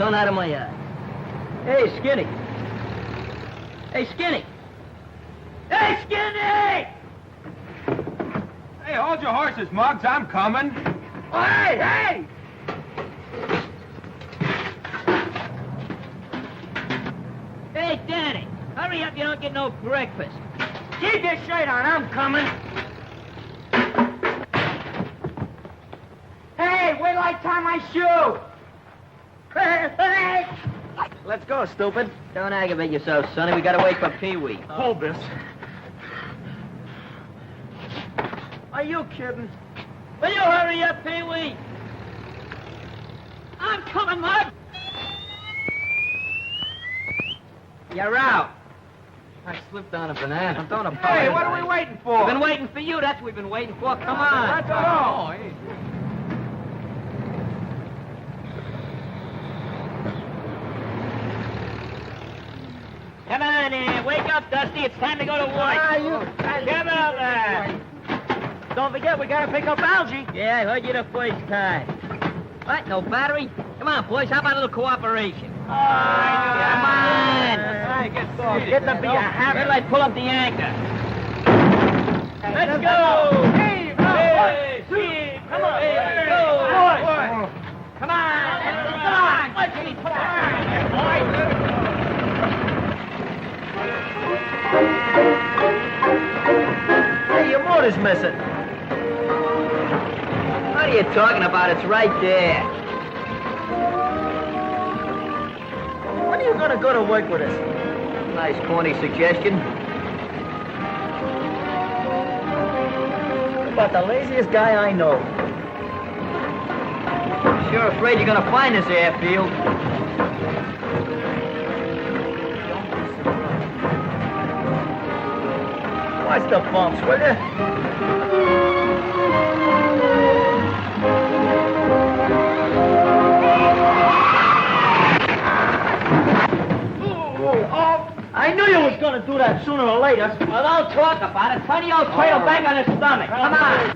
sun out of my eye. Hey, Skinny. Hey, Skinny. Hey, Skinny! Hey, hold your horses, Muggs. I'm coming. Oh, hey, hey! Hey, Danny, hurry up, you don't get no breakfast. Keep your shirt on, I'm coming. Hey, wait till I tie my shoe. Hey! Let's go, stupid. Don't aggravate yourself, Sonny. We gotta wait for Pee-wee. Hold this. Are you kidding? Will you hurry up, Pee-wee? I'm coming, Mug. You're out. I slipped on a banana. Don't apologize. Hey, what are we waiting for? We've been waiting for you. That's what we've been waiting for. Come on. Let's go. Come on in. Wake up, Dusty. It's time to go to work. Come on there. Don't forget, we gotta pick up Algie. Yeah, I heard you the first time. What? No battery? Come on, boys. How about a little cooperation? Come on. Get to be a habit. Wait till I pull up the anchor. Let's go. Hey, come on. Let's go. Come on. Come on. Let's put Hey, your motor's missing. What are you talking about? It's right there. When are you gonna go to work with us? Nice corny suggestion. You're about the laziest guy I know. Sure afraid you're gonna find this airfield. Watch the bumps, will you? I knew you was gonna do that sooner or later. Well, don't talk about it. Turn the old cradle back on his stomach. Come on.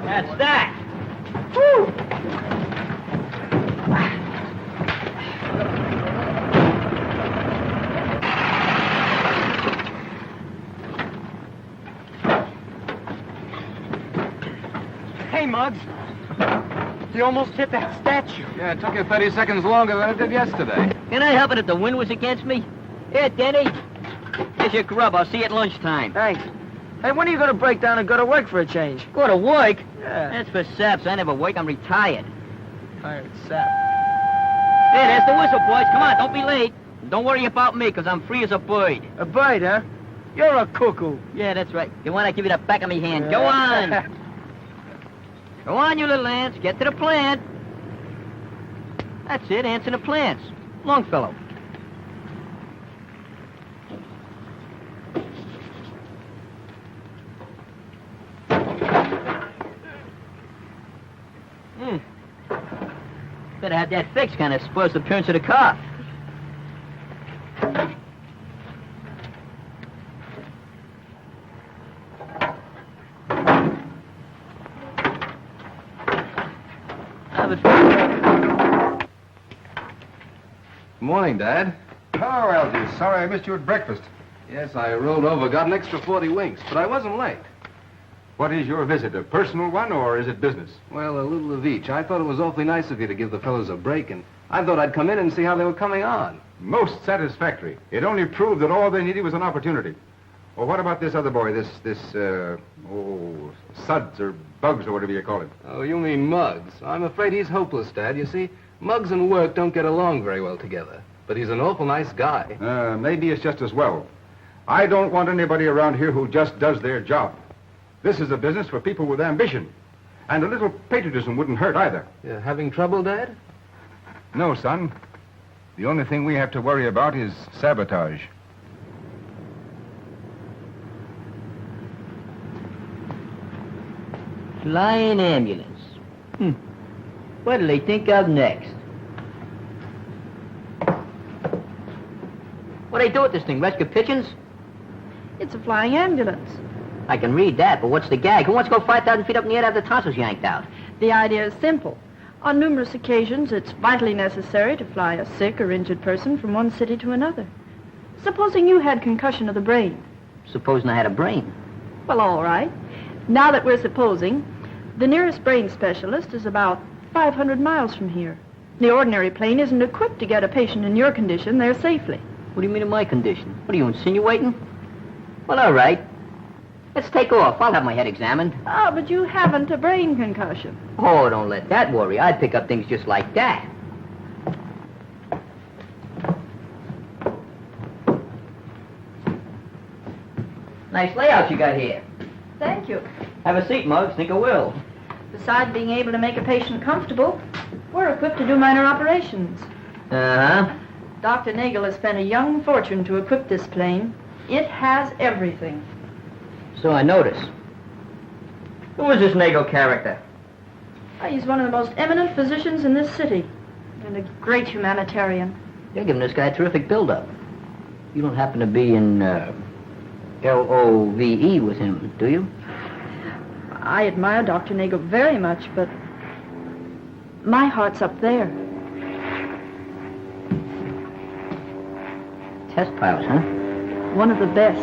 That's that. Woo! Hey, Muggs. You almost hit that statue. Yeah, it took you 30 seconds longer than it did yesterday. Can I help it if the wind was against me? Here, Denny. Here's your grub. I'll see you at lunchtime. Thanks. Hey, when are you gonna break down and go to work for a change? Go to work? Yeah. That's for saps. I never work. I'm retired. Tired sap. There, there's the whistle, boys. Come on, don't be late. Don't worry about me, because I'm free as a bird. A bird, huh? You're a cuckoo. Yeah, that's right. You want to give you the back of me hand. Go on. Go on, you little ants. Get to the plant. That's it, ants in the plants. Longfellow. Better have that fixed, kind of spoils the appearance of the car. Morning, Dad. Oh, Algie, sorry I missed you at breakfast. Yes, I rolled over, got an extra 40 winks, but I wasn't late. What is your visit, a personal one, or is it business? Well, a little of each. I thought it was awfully nice of you to give the fellows a break, and I thought I'd come in and see how they were coming on. Most satisfactory. It only proved that all they needed was an opportunity. Well, what about this other boy, Suds or Bugs or whatever you call him? Oh, you mean Muggs. I'm afraid he's hopeless, Dad. You see, Muggs and work don't get along very well together. But he's an awful nice guy. Maybe it's just as well. I don't want anybody around here who just does their job. This is a business for people with ambition. And a little patriotism wouldn't hurt either. You having trouble, Dad? No, son. The only thing we have to worry about is sabotage. Flying ambulance. What do they think of next? What do they do with this thing? Rescue pigeons? It's a flying ambulance. I can read that, but what's the gag? Who wants to go 5,000 feet up in the air to have the tonsils yanked out? The idea is simple. On numerous occasions, it's vitally necessary to fly a sick or injured person from one city to another. Supposing you had concussion of the brain. Supposing I had a brain. Well, all right. Now that we're supposing, the nearest brain specialist is about 500 miles from here. The ordinary plane isn't equipped to get a patient in your condition there safely. What do you mean in my condition? What are you insinuating? Well, all right. Let's take off. I'll have my head examined. Ah, but you haven't a brain concussion. Oh, don't let that worry. I'd pick up things just like that. Nice layout you got here. Thank you. Have a seat, Muggs. Think I will. Besides being able to make a patient comfortable, we're equipped to do minor operations. Uh-huh. Dr. Nagel has spent a young fortune to equip this plane. It has everything. So I notice. Who is this Nagel character? He's one of the most eminent physicians in this city, and a great humanitarian. You're giving this guy a terrific build-up. You don't happen to be in, L-O-V-E with him, do you? I admire Dr. Nagel very much, but my heart's up there. Test pilots, huh? One of the best.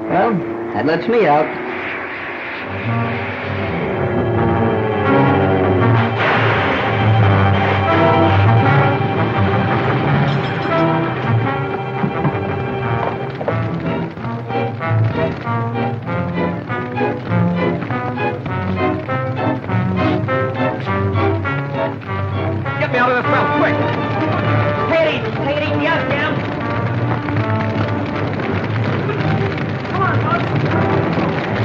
Well, that lets me out. Get me out of this well, quick! Take it easy, out, down. Come on, Bud.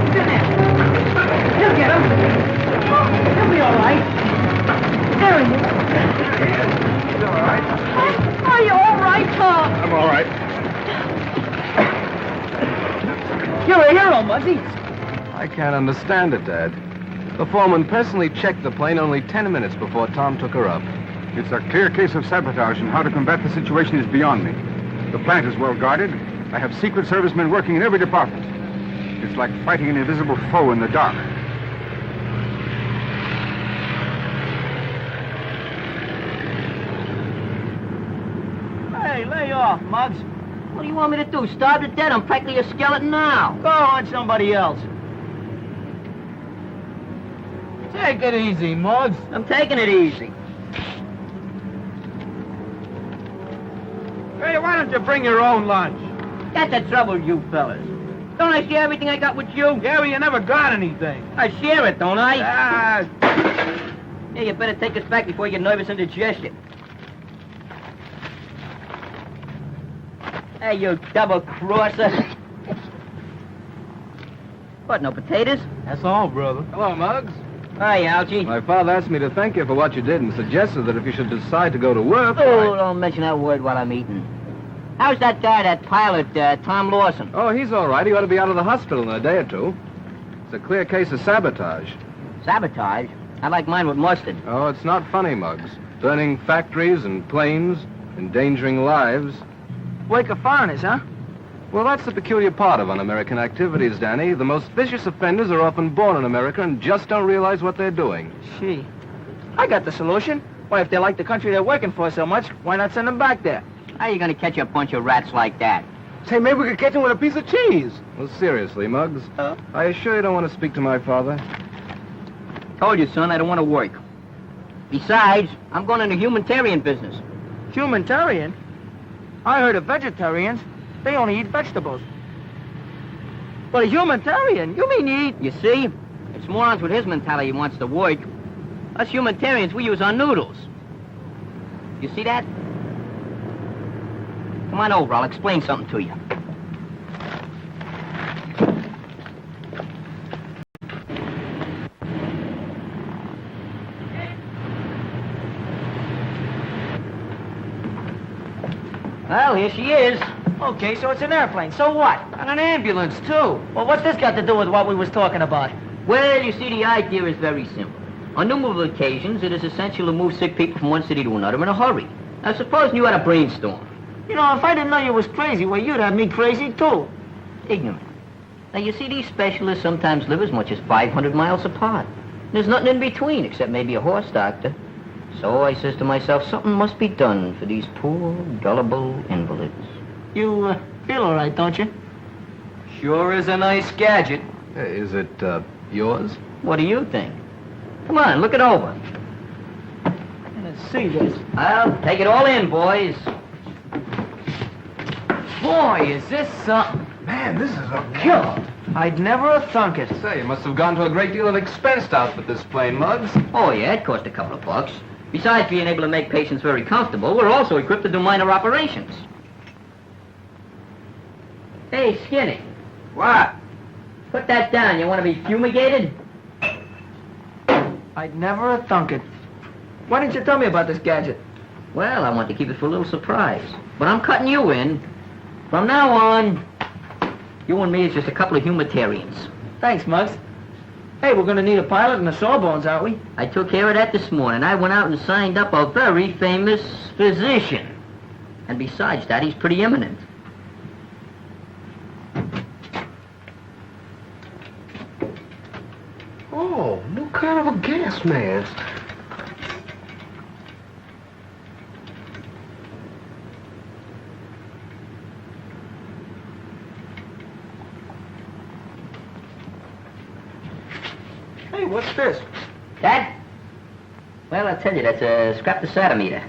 He's in there. He'll get him. He'll be all right. There he is. He's all right. Are you all right, Tom? I'm all right. You're a hero, Muggsy. I can't understand it, Dad. The foreman personally checked the plane only 10 minutes before Tom took her up. It's a clear case of sabotage, and how to combat the situation is beyond me. The plant is well guarded. I have Secret Service men working in every department. It's like fighting an invisible foe in the dark. Hey, lay off, Muggs. What do you want me to do? Starve to death? I'm practically a skeleton now. Go on somebody else. Take it easy, Muggs. I'm taking it easy. Hey, why don't you bring your own lunch? That's the trouble, you fellas. Don't I share everything I got with you? Yeah, well, you never got anything. I share it, don't I? Ah, Yeah, you better take us back before you get nervous indigestion. Hey, you double-crosser. What, no potatoes? that's all, brother. Hello, Muggs. Hi, Algie. My father asked me to thank you for what you did and suggested that if you should decide to go to work... Oh, don't mention that word while I'm eating. How's that guy, that pilot, Tom Lawson? Oh, he's all right. He ought to be out of the hospital in a day or two. It's a clear case of sabotage. Sabotage? I like mine with mustard. Oh, it's not funny, Muggs. Burning factories and planes, endangering lives. Wake of foreigners, huh? Well, that's the peculiar part of un-American activities, Danny. The most vicious offenders are often born in America and just don't realize what they're doing. Gee, I got the solution. Why, if they like the country they're working for so much, why not send them back there? How are you going to catch a bunch of rats like that? Say, maybe we could catch them with a piece of cheese. Well, seriously, Muggs, I assure you don't want to speak to my father. Told you, son, I don't want to work. Besides, I'm going into the humanitarian business. Humanitarian? I heard of vegetarians. They only eat vegetables. But a humanitarian? You mean you eat... You see? It's morons with his mentality who wants to work. Us humanitarians, we use our noodles. You see that? Come on over, I'll explain something to you. Well, here she is. Okay, so it's an airplane. So what? And an ambulance, too. Well, what's this got to do with what we was talking about? Well, you see, the idea is very simple. On numerous occasions, it is essential to move sick people from one city to another in a hurry. Now, suppose you had a brainstorm. You know, if I didn't know you was crazy, well, you'd have me crazy, too. Ignorant. Now, you see, these specialists sometimes live as much as 500 miles apart. There's nothing in between except maybe a horse doctor. So I says to myself, something must be done for these poor, gullible invalids. You feel all right, don't you? Sure is a nice gadget. Hey, is it, yours? What do you think? Come on, look it over. Let's see this. Well, take it all in, boys. Boy, is this something. Man, this is a killer. I'd never have thunk it. Say, you must have gone to a great deal of expense to outfit this plane, Muggs. Oh, yeah, it cost a couple of bucks. Besides being able to make patients very comfortable, we're also equipped to do minor operations. Hey, Skinny. What? Put that down. You want to be fumigated? I'd never have thunk it. Why didn't you tell me about this gadget? Well, I want to keep it for a little surprise. But I'm cutting you in. From now on, you and me is just a couple of humanitarians. Thanks, Muggs. Hey, we're gonna need a pilot and a sawbones, aren't we? I took care of that this morning. I went out and signed up a very famous physician. And besides that, he's pretty eminent. Oh, new kind of a gas mask. Hey, what's this? That? Well, I'll tell you, that's a scraptocytometer.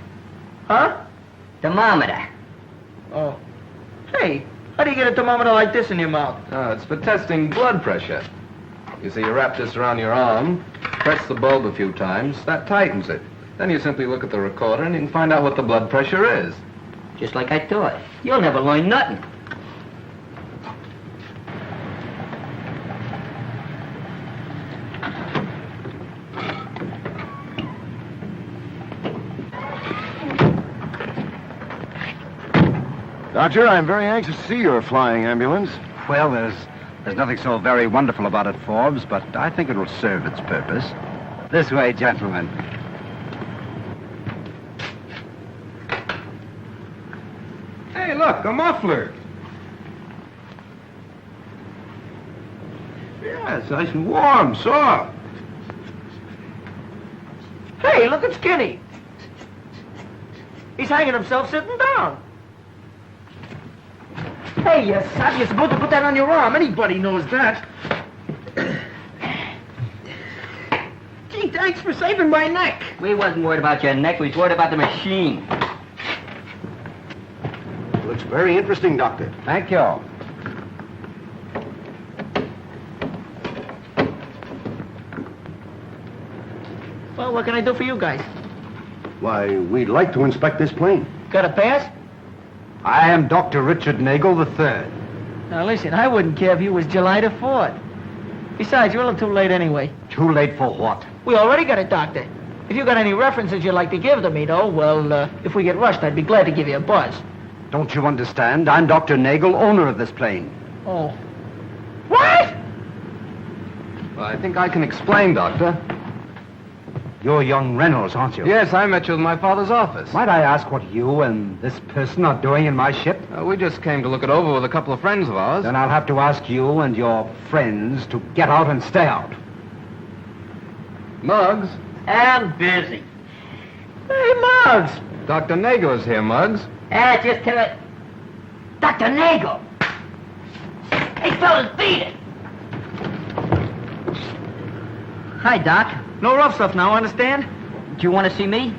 Huh? Thermometer. Oh. Hey, how do you get a thermometer like this in your mouth? It's for testing blood pressure. You see, you wrap this around your arm, press the bulb a few times, that tightens it. Then you simply look at the recorder and you can find out what the blood pressure is. Just like I thought. You'll never learn nothing. Doctor, I'm very anxious to see your flying ambulance. Well, there's nothing so very wonderful about it, Forbes, but I think it'll serve its purpose. This way, gentlemen. Hey, look, a muffler. Yeah, it's nice and warm, soft. Hey, look at Skinny. He's hanging himself sitting down. Hey, Sab, you're supposed to put that on your arm. Anybody knows that. Gee, thanks for saving my neck. We wasn't worried about your neck. We was worried about the machine. Looks very interesting, Doctor. Thank you. Well, what can I do for you guys? Why, we'd like to inspect this plane. Got a pass? I am Dr. Richard Nagel III. Now, listen, I wouldn't care if you was July the 4th. Besides, you're a little too late anyway. Too late for what? We already got a doctor. If you got any references you'd like to give to me, though, well, if we get rushed, I'd be glad to give you a buzz. Don't you understand? I'm Dr. Nagel, owner of this plane. Oh. What? Well, I think I can explain, Doctor. You're young Reynolds, aren't you? Yes, I met you in my father's office. Might I ask what you and this person are doing in my ship? We just came to look it over with a couple of friends of ours. Then I'll have to ask you and your friends to get out and stay out. Muggs, I'm busy. Hey, Muggs. Dr. Nagel is here, Muggs. Just tell it. Dr. Nagel. Hey, fellas, beat it. Hi, Doc. No rough stuff now, understand? Do you want to see me?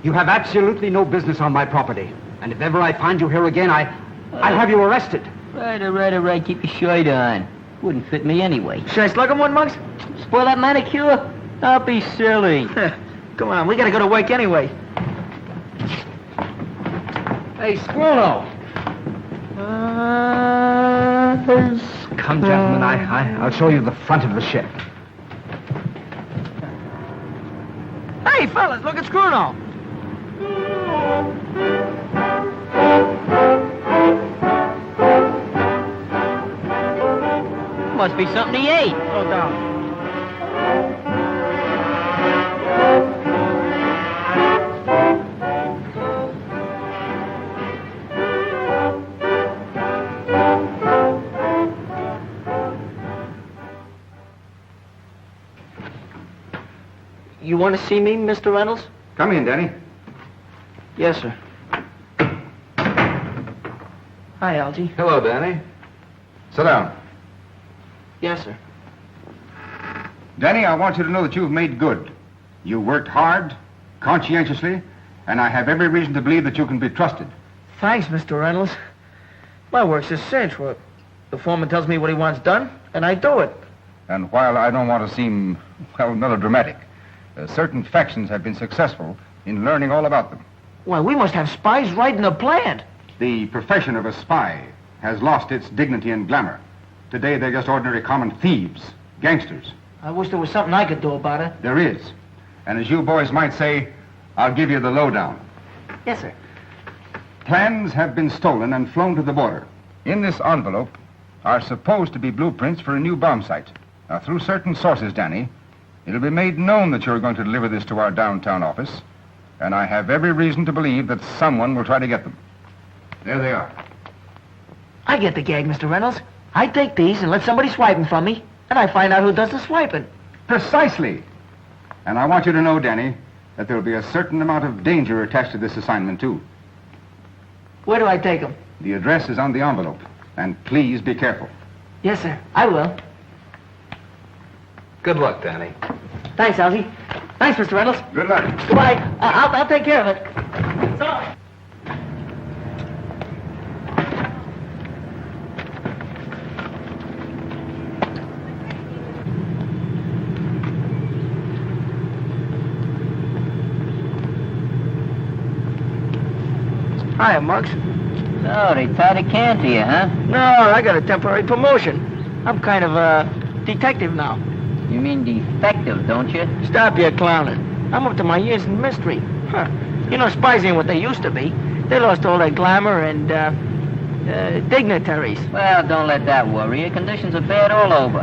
You have absolutely no business on my property. And if ever I find you here again, I'll have you arrested. Right. Keep your shirt on. Wouldn't fit me anyway. Should I slug him one, Muggs? Spoil that manicure? Don't be silly. Come on, we gotta go to work anyway. Hey, Squirrel. Come, gentlemen, I'll show you the front of the ship. Hey, fellas, look at Screwno. Must be something he ate. Slow down. You want to see me, Mr. Reynolds? Come in, Danny. Yes, sir. Hi, Algie. Hello, Danny. Sit down. Yes, sir. Danny, I want you to know that you've made good. You worked hard, conscientiously, and I have every reason to believe that you can be trusted. Thanks, Mr. Reynolds. My work's a cinch. Well, the foreman tells me what he wants done, and I do it. And while I don't want to seem, well, melodramatic, certain factions have been successful in learning all about them. Why, we must have spies right in the plant. The profession of a spy has lost its dignity and glamour. Today, they're just ordinary common thieves, gangsters. I wish there was something I could do about it. There is. And as you boys might say, I'll give you the lowdown. Yes, sir. Plans have been stolen and flown to the border. In this envelope are supposed to be blueprints for a new bomb site. Now, through certain sources, Danny, it'll be made known that you're going to deliver this to our downtown office, and I have every reason to believe that someone will try to get them. There they are. I get the gag, Mr. Reynolds. I take these and let somebody swipe them from me, and I find out who does the swiping. Precisely. And I want you to know, Danny, that there'll be a certain amount of danger attached to this assignment, too. Where do I take them? The address is on the envelope, and please be careful. Yes, sir. I will. Good luck, Danny. Thanks, Algie. Thanks, Mr. Reynolds. Good luck. Goodbye. I'll take care of it. So long. Hiya, Muggs. So, they tied a can to you, huh? No, I got a temporary promotion. I'm kind of a detective now. You mean defective, don't you? Stop your clowning. I'm up to my ears in mystery. Huh. You know, spies ain't what they used to be. They lost all their glamour and, dignitaries. Well, don't let that worry you. Conditions are bad all over.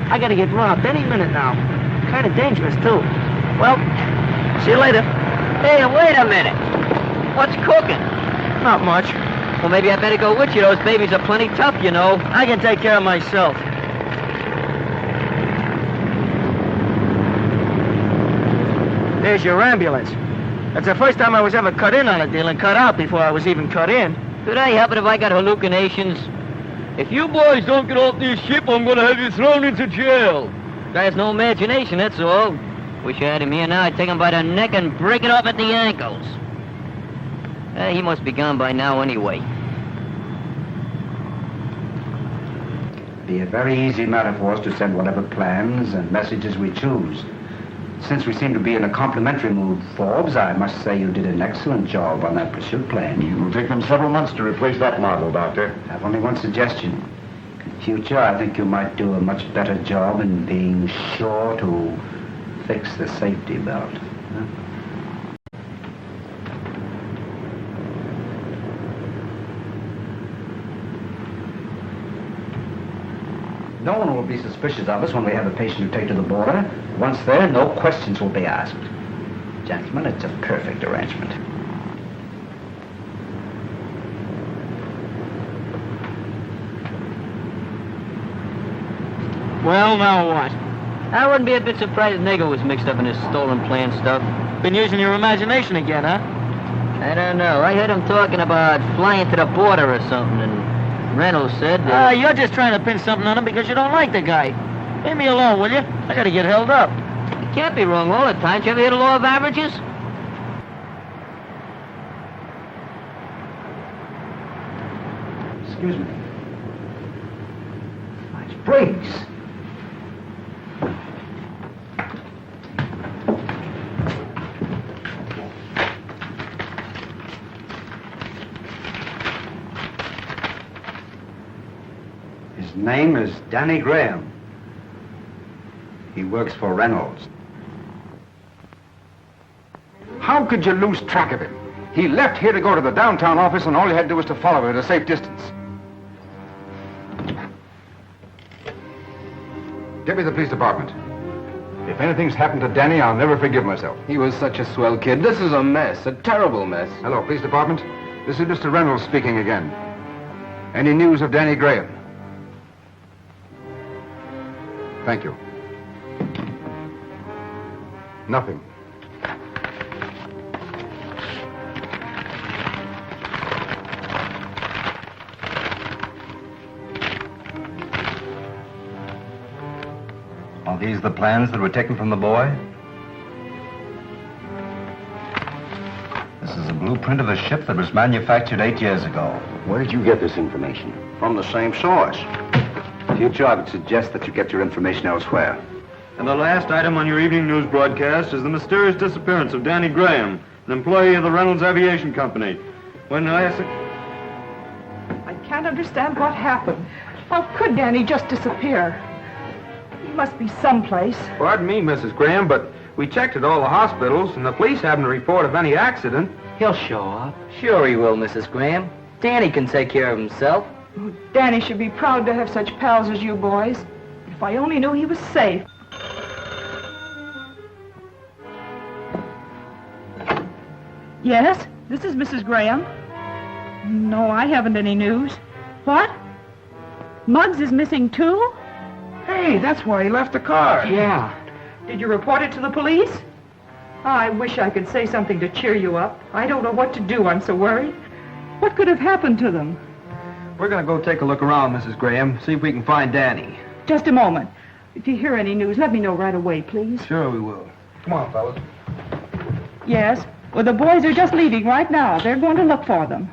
I gotta get robbed any minute now. Kind of dangerous, too. Well, see you later. Hey, wait a minute. What's cooking? Not much. Well, maybe I better go with you. Those babies are plenty tough, you know. I can take care of myself. There's your ambulance. That's the first time I was ever cut in on a deal and cut out before I was even cut in. Could I help it if I got hallucinations? If you boys don't get off this ship, I'm gonna have you thrown into jail. Guy has no imagination, that's all. Wish I had him here now. I'd take him by the neck and break it off at the ankles. He must be gone by now anyway. Be a very easy matter for us to send whatever plans and messages we choose. Since we seem to be in a complimentary mood, Forbes, I must say you did an excellent job on that pursuit plane. It will take them several months to replace that model, Doctor. I have only one suggestion. In future, I think you might do a much better job in being sure to fix the safety belt. Huh? No one will be suspicious of us when we have a patient to take to the border. Once there, no questions will be asked. Gentlemen, it's a perfect arrangement. Well, now what? I wouldn't be a bit surprised if Nagel was mixed up in this stolen plan stuff. Been using your imagination again, huh? I don't know. I heard him talking about flying to the border or something, and Reynolds said You're just trying to pin something on him because you don't like the guy. Leave me alone, will you? I gotta get held up. You can't be wrong all the time. Did you ever hear the law of averages? Excuse me. Nice Briggs. His name is Danny Graham. He works for Reynolds. How could you lose track of him? He left here to go to the downtown office, and all you had to do was to follow him at a safe distance. Get me to the police department. If anything's happened to Danny, I'll never forgive myself. He was such a swell kid. This is a mess, a terrible mess. Hello, police department. This is Mr. Reynolds speaking again. Any news of Danny Graham? Thank you. Nothing. Are these the plans that were taken from the boy? This is a blueprint of a ship that was manufactured 8 years ago. Where did you get this information? From the same source. Future, I would suggest that you get your information elsewhere. And the last item on your evening news broadcast is the mysterious disappearance of Danny Graham, an employee of the Reynolds Aviation Company. When last... I can't understand what happened. How could Danny just disappear? He must be someplace. Pardon me, Mrs. Graham, but we checked at all the hospitals, and the police haven't a report of any accident. He'll show up. Sure he will, Mrs. Graham. Danny can take care of himself. Danny should be proud to have such pals as you boys. If I only knew he was safe. Yes, this is Mrs. Graham. No, I haven't any news. What? Muggs is missing too? Hey, that's why he left the car. Yeah. Did you report it to the police? I wish I could say something to cheer you up. I don't know what to do. I'm so worried. What could have happened to them? We're going to go take a look around, Mrs. Graham, see if we can find Danny. Just a moment. If you hear any news, let me know right away, please. Sure we will. Come on, fellas. Yes. Well, the boys are just leaving right now. They're going to look for them.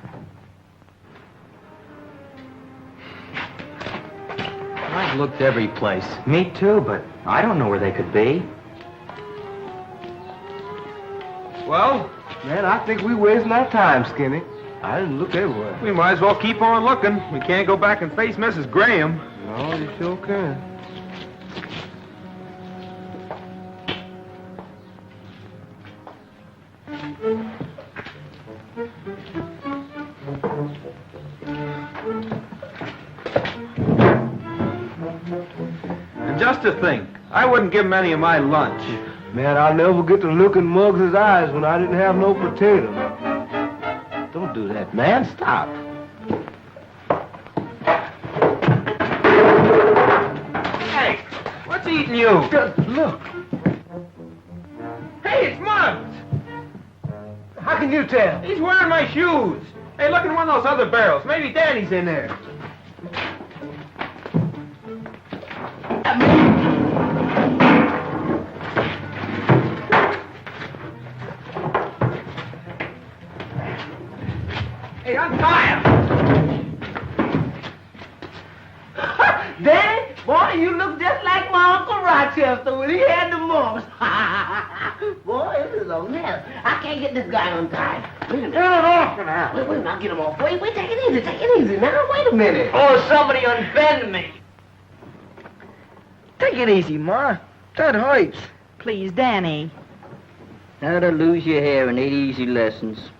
I've looked every place. Me too, but I don't know where they could be. Well, Man, I think we're wasting our time, Skinny. I didn't look everywhere. We might as well keep on looking. We can't go back and face Mrs. Graham. No, you sure can. And just to think, I wouldn't give him any of my lunch. Man, I'll never get to look in Muggs' eyes when I didn't have no potato. Don't do that, man. Stop. Hey, what's eating you? Just look. Hey, it's Muggs! How can you tell? He's wearing my shoes. Hey, look in one of those other barrels. Maybe Danny's in there. Hey, untie him! Danny, boy, you look just like my Uncle Rochester when he had the mumps. Boy, this is a mess. I can't get this guy untied. Turn it off now. Wait, I'll get him off. Wait, take it easy now. Wait a minute. Oh, somebody unbend me. Take it easy, Ma. That hurts. Please, Danny. How to lose your hair in 8 easy lessons.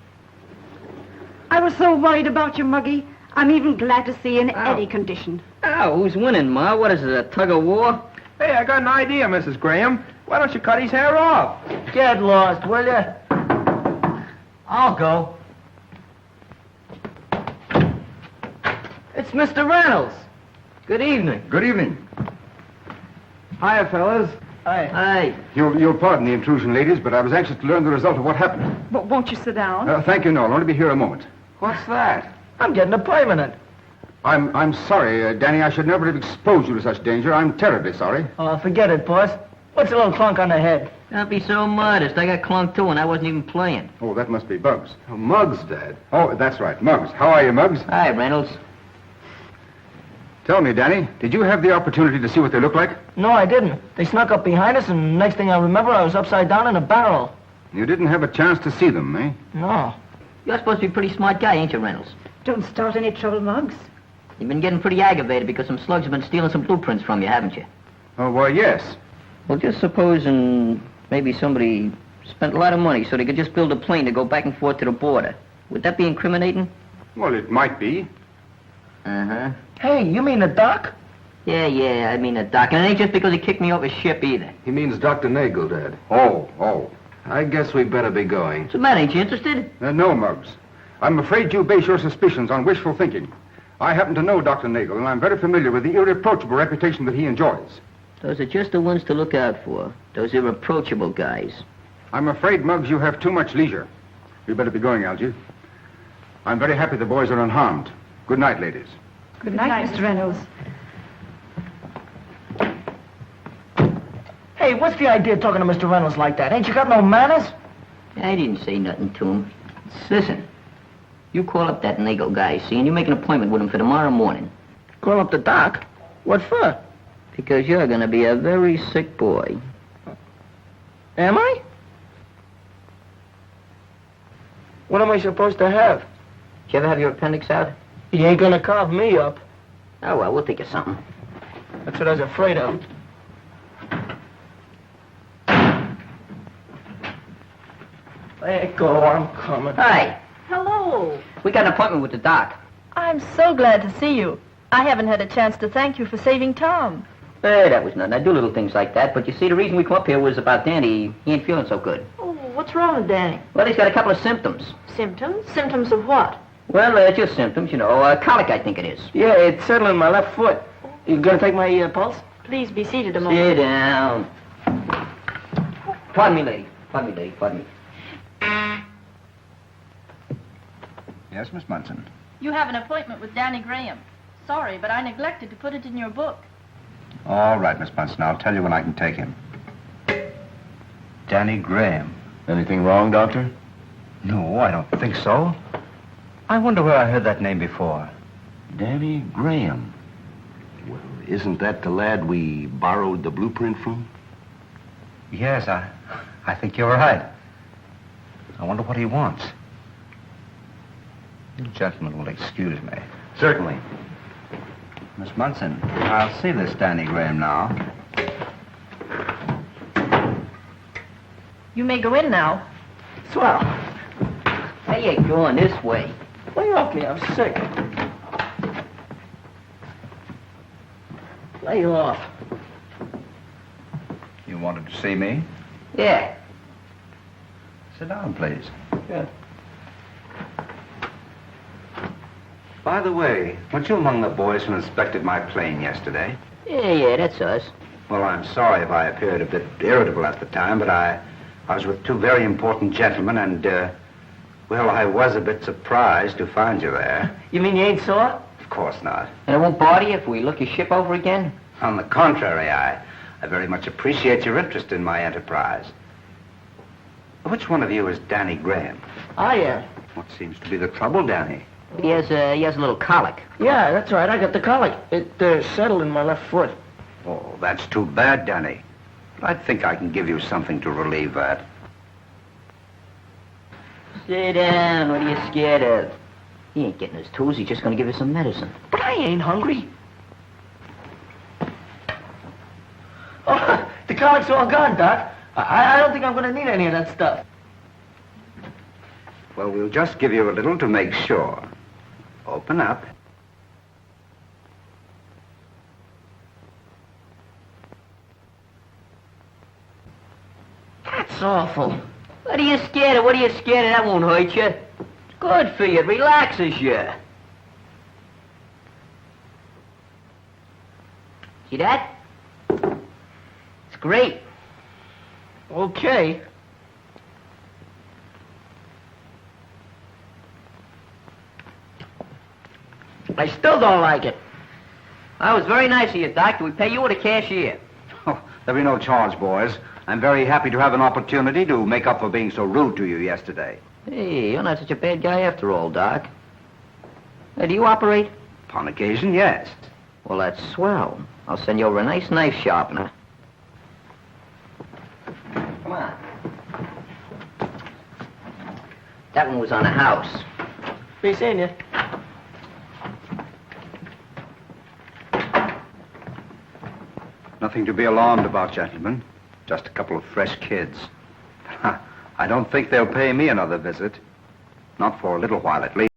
I was so worried about you, Muggy. I'm even glad to see you in any condition. Oh, who's winning, Ma? What is it, a tug of war? Hey, I got an idea, Mrs. Graham. Why don't you cut his hair off? Get lost, will you? I'll go. It's Mr. Reynolds. Good evening. Good evening. Hiya, fellas. Hey. You'll pardon the intrusion, ladies, but I was anxious to learn the result of what happened. But won't you sit down? Thank you, no. I'll only be here a moment. What's that? I'm getting a permanent. I'm sorry, Danny. I should never have exposed you to such danger. I'm terribly sorry. Oh, forget it, boss. What's a little clunk on the head? Don't be so modest. I got clunked too, and I wasn't even playing. Oh, that must be Bugs. Oh, Muggs, Dad. Oh, that's right. Muggs. How are you, Muggs? Hi, Reynolds. Tell me, Danny, did you have the opportunity to see what they look like? No, I didn't. They snuck up behind us, and next thing I remember, I was upside down in a barrel. You didn't have a chance to see them, eh? No. You're supposed to be a pretty smart guy, ain't you, Reynolds? Don't start any trouble, Muggs. You've been getting pretty aggravated because some slugs have been stealing some blueprints from you, haven't you? Oh, well, yes. Well, just supposing maybe somebody spent a lot of money so they could just build a plane to go back and forth to the border. Would that be incriminating? Well, it might be. Uh-huh. Hey, you mean the doc? Yeah, I mean a doc. And it ain't just because he kicked me off his ship either. He means Dr. Nagel, Dad. Oh. I guess we better be going. What's the matter? Ain't you interested? No, Muggs. I'm afraid you base your suspicions on wishful thinking. I happen to know Dr. Nagel, and I'm very familiar with the irreproachable reputation that he enjoys. Those are just the ones to look out for. Those irreproachable guys. I'm afraid, Muggs, you have too much leisure. We'd better be going, Algy. I'm very happy the boys are unharmed. Good night, ladies. Good night, Mr. Reynolds. Hey, what's the idea of talking to Mr. Reynolds like that? Ain't you got no manners? I didn't say nothing to him. Listen, you call up that Nagel guy, see, and you make an appointment with him for tomorrow morning. Call up the doc? What for? Because you're going to be a very sick boy. Am I? What am I supposed to have? Did you ever have your appendix out? He ain't gonna carve me up. Oh, well, we'll think of something. That's what I was afraid of. Let go, I'm coming. Hi. Hello. We got an appointment with the doc. I'm so glad to see you. I haven't had a chance to thank you for saving Tom. Hey, that was nothing. I do little things like that. But you see, the reason we come up here was about Danny. He ain't feeling so good. Oh, what's wrong with Danny? Well, he's got a couple of symptoms. Symptoms? Symptoms of what? Well, just symptoms, you know. Colic, I think it is. Yeah, it's settling my left foot. You gonna take my pulse? Please be seated a moment. Sit down. Pardon me, lady. Pardon me, lady. Pardon me. Yes, Miss Munson. You have an appointment with Danny Graham. Sorry, but I neglected to put it in your book. All right, Miss Munson. I'll tell you when I can take him. Danny Graham. Anything wrong, Doctor? No, I don't think so. I wonder where I heard that name before. Danny Graham. Well, isn't that the lad we borrowed the blueprint from? Yes, I think you're right. I wonder what he wants. You gentlemen will excuse me. Certainly. Miss Munson, I'll see this Danny Graham now. You may go in now. Swell. How you going this way? Lay off me, I'm sick. Lay off. You wanted to see me? Yeah. Sit down, please. Yeah. By the way, weren't you among the boys who inspected my plane yesterday? Yeah, that's us. Well, I'm sorry if I appeared a bit irritable at the time, but I was with two very important gentlemen, and, well, I was a bit surprised to find you there. You mean you ain't sore? Of course not. And it won't bother you if we look your ship over again? On the contrary, I very much appreciate your interest in my enterprise. Which one of you is Danny Graham? I am. What seems to be the trouble, Danny? He has a little colic. Yeah, that's right. I got the colic. It settled in my left foot. Oh, that's too bad, Danny. But I think I can give you something to relieve that. Sit down. What are you scared of? He ain't getting his tools. He's just going to give us some medicine. But I ain't hungry. Oh, the colic's all gone, Doc. I don't think I'm going to need any of that stuff. Well, we'll just give you a little to make sure. Open up. That's awful. What are you scared of? What are you scared of? That won't hurt you. It's good for you. It relaxes you. See that? It's great. Okay. I still don't like it. That was very nice of you, Doc. Do we pay you or the cashier? Oh, there'll be no charge, boys. I'm very happy to have an opportunity to make up for being so rude to you yesterday. Hey, you're not such a bad guy after all, Doc. Do you operate? Upon occasion, yes. Well, that's swell. I'll send you over a nice knife sharpener. Come on. That one was on a house. Be seeing you. Nothing to be alarmed about, gentlemen. Just a couple of fresh kids. I don't think they'll pay me another visit. Not for a little while, at least.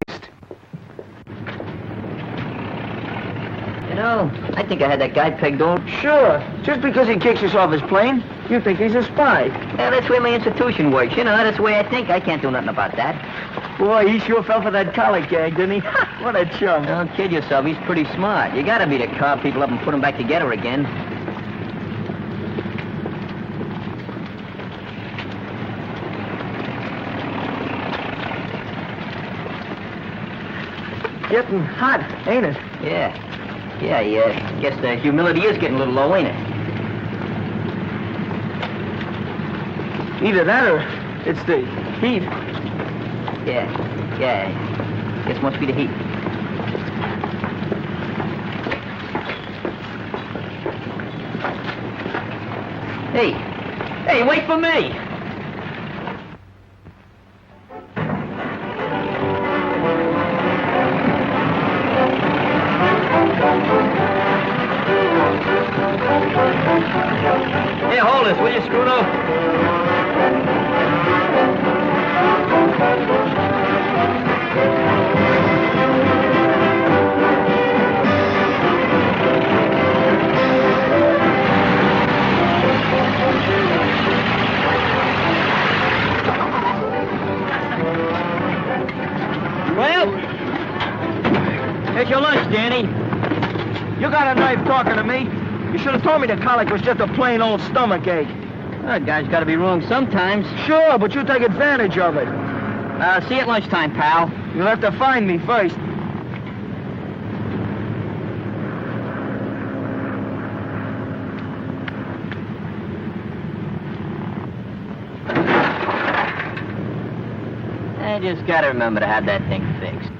You know, I think I had that guy pegged on. Sure. Just because he kicks us off his plane, you think he's a spy. Yeah, that's the way my institution works. You know, that's the way I think. I can't do nothing about that. Boy, he sure fell for that colic gag, didn't he? What a chum. Don't kid yourself. He's pretty smart. You gotta be to carve people up and put them back together again. getting hot, ain't it? Yeah. Yeah. Guess the humidity is getting a little low, ain't it? Either that or it's the heat. Yeah. Guess must be the heat. Hey, wait for me! Hey, hold this, will you, Scruto? Well, here's your lunch, Danny. You got a knife talking to me? You should have told me the colic was just a plain old stomach ache. Well, guy's got to be wrong sometimes. Sure, but you take advantage of it. See you at lunchtime, pal. You'll have to find me first. I just got to remember to have that thing fixed.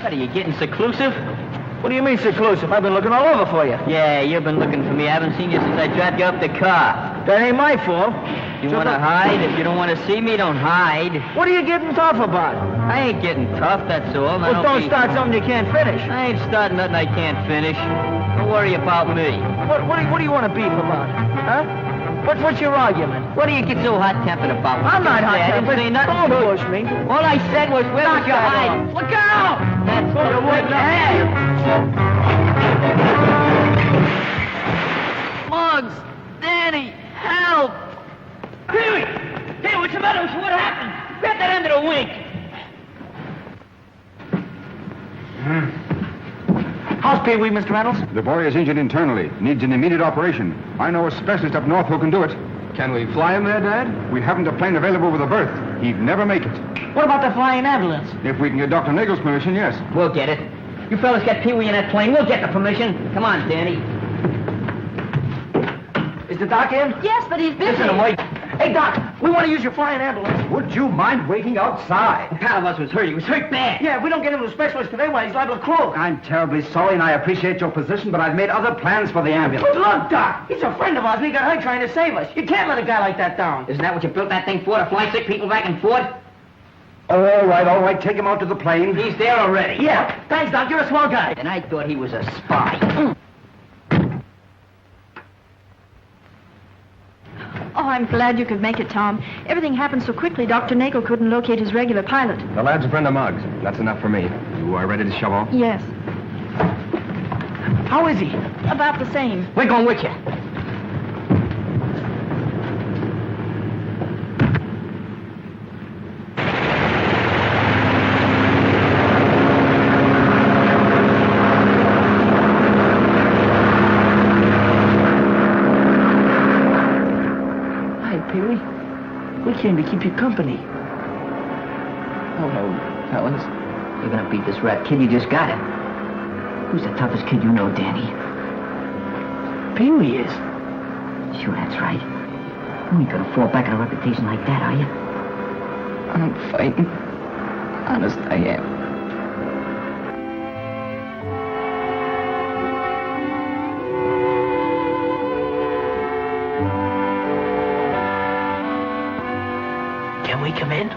What, are you getting seclusive? What do you mean seclusive? I've been looking all over for you. Yeah, you've been looking for me. I haven't seen you since I dropped you off the car. That ain't my fault. You want to hide? If you don't want to see me, don't hide. What are you getting tough about? I ain't getting tough, that's all. Now, Well, don't start something you can't finish. I ain't starting nothing I can't finish. Don't worry about me. What do you want to beef about? Huh? What's your argument? What do you get so hot-tempered about? I'm not hot-tempered. I didn't say nothing. Don't push me. All I said was, where was your hide? Look out! That's what you're waiting ahead. Muggs! Danny! Help! Pee-wee! Hey, what's the matter? What happened? Grab that end of the wing. How's Pee-wee, Mr. Reynolds? The boy is injured internally. Needs an immediate operation. I know a specialist up north who can do it. Can we fly him there, Dad? We haven't a plane available with a berth. He'd never make it. What about the flying ambulance? If we can get Dr. Nagel's permission, yes. We'll get it. You fellas get Pee-wee in that plane. We'll get the permission. Come on, Danny. Is the doc in? Yes, but he's busy. Listen, wait. Hey, Doc, we want to use your flying ambulance. Would you mind waiting outside? A pal of us was hurt. He was hurt bad. Yeah, if we don't get him to a specialist today, why, he's liable to croak. I'm terribly sorry, and I appreciate your position, but I've made other plans for the ambulance. But look, Doc, he's a friend of ours, and he got hurt trying to save us. You can't let a guy like that down. Isn't that what you built that thing for, to fly sick people back and forth? All right. Take him out to the plane. He's there already. Yeah, thanks, Doc. You're a swell guy. And I thought he was a spy. Oh, I'm glad you could make it, Tom. Everything happened so quickly, Dr. Nagel couldn't locate his regular pilot. The lad's a friend of Muggs. That's enough for me. You are ready to shove off? Yes, How is he? about the same. We're going with you. Pee-wee, we came to keep you company. Hello, fellas. You're gonna beat this rat kid. You just got it. Who's the toughest kid you know, Danny? Pee-wee is. Sure, that's right. You ain't gonna fall back on a reputation like that, are you? I'm fighting. Honest, I am. Can we come in?